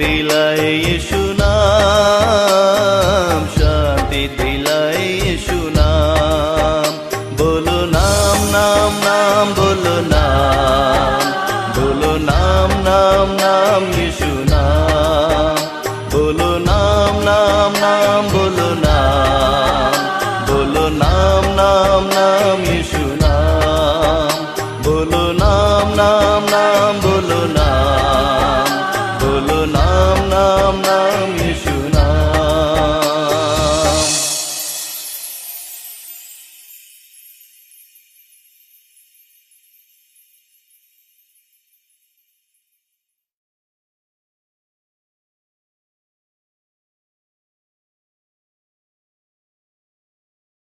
दिलाए यीशु नाम, शांति दिलाए यीशु नाम। बोलो नाम नाम नाम, बोलो नाम, बोलो नाम नाम नाम यीशु नाम। बोलो नाम नाम नाम, बोलो नाम, बोलो नाम नाम नाम यीशु